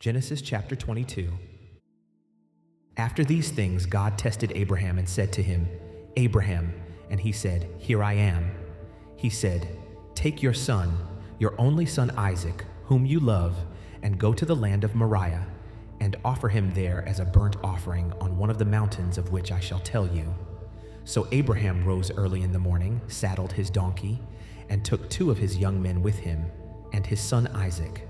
Genesis chapter 22. After these things, God tested Abraham and said to him, "Abraham," and he said, "Here I am." He said, "Take your son, your only son Isaac, whom you love, and go to the land of Moriah, and offer him there as a burnt offering on one of the mountains of which I shall tell you." So Abraham rose early in the morning, saddled his donkey, and took 2 of his young men with him, and his son Isaac.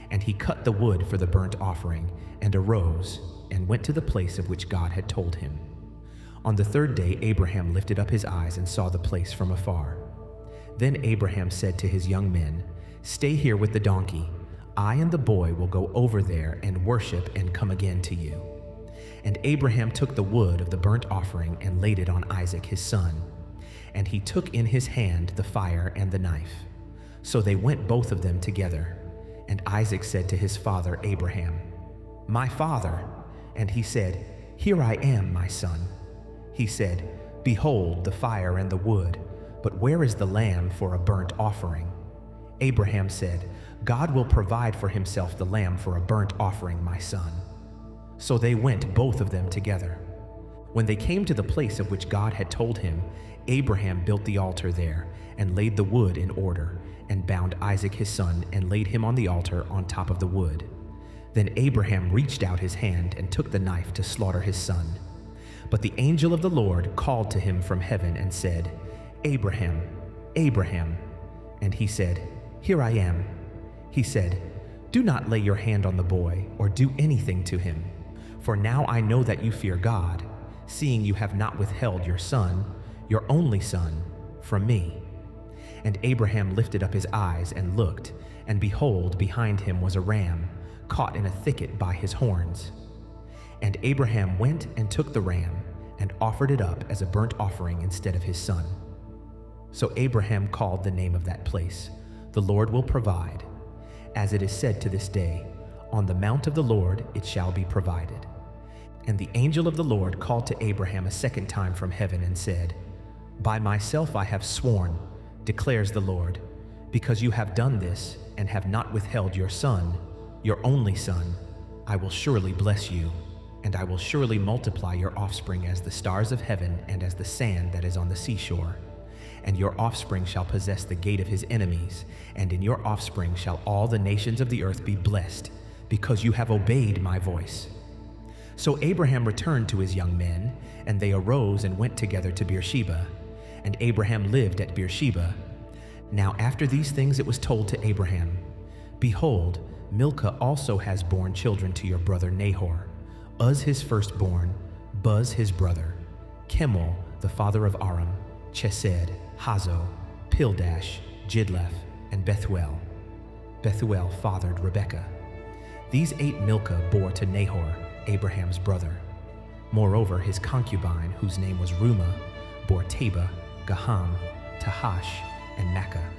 And he cut the wood for the burnt offering, and arose, and went to the place of which God had told him. On the 3rd day Abraham lifted up his eyes and saw the place from afar. Then Abraham said to his young men, "Stay here with the donkey. I and the boy will go over there and worship and come again to you." And Abraham took the wood of the burnt offering and laid it on Isaac his son. And he took in his hand the fire and the knife. So they went both of them together. And Isaac said to his father Abraham, "My father." And he said, "Here I am, my son." He said, "Behold the fire and the wood, but where is the lamb for a burnt offering?" Abraham said, "God will provide for himself the lamb for a burnt offering, my son." So they went both of them together. When they came to the place of which God had told him, Abraham built the altar there, and laid the wood in order, and bound Isaac his son, and laid him on the altar on top of the wood. Then Abraham reached out his hand and took the knife to slaughter his son. But the angel of the Lord called to him from heaven and said, "Abraham, Abraham." And he said, "Here I am." He said, "Do not lay your hand on the boy, or do anything to him. For now I know that you fear God, seeing you have not withheld your son, your only son, from me." And Abraham lifted up his eyes and looked, and behold, behind him was a ram, caught in a thicket by his horns. And Abraham went and took the ram, and offered it up as a burnt offering instead of his son. So Abraham called the name of that place, "The Lord will provide." As it is said to this day, "On the mount of the Lord it shall be provided." And the angel of the Lord called to Abraham a second time from heaven and said, "By myself I have sworn, declares the Lord, because you have done this and have not withheld your son, your only son, I will surely bless you, and I will surely multiply your offspring as the stars of heaven and as the sand that is on the seashore. And your offspring shall possess the gate of his enemies, and in your offspring shall all the nations of the earth be blessed, because you have obeyed my voice." So Abraham returned to his young men, and they arose and went together to Beersheba. And Abraham lived at Beersheba. Now after these things it was told to Abraham, "Behold, Milcah also has borne children to your brother Nahor, Uz his firstborn, Buz his brother, Kemuel the father of Aram, Chesed, Hazo, Pildash, Jidlaph, and Bethuel. Bethuel fathered Rebekah. These 8 Milcah bore to Nahor, Abraham's brother. Moreover, his concubine, whose name was Reumah, bore Teba, Gaham, Tahash, and Makkah.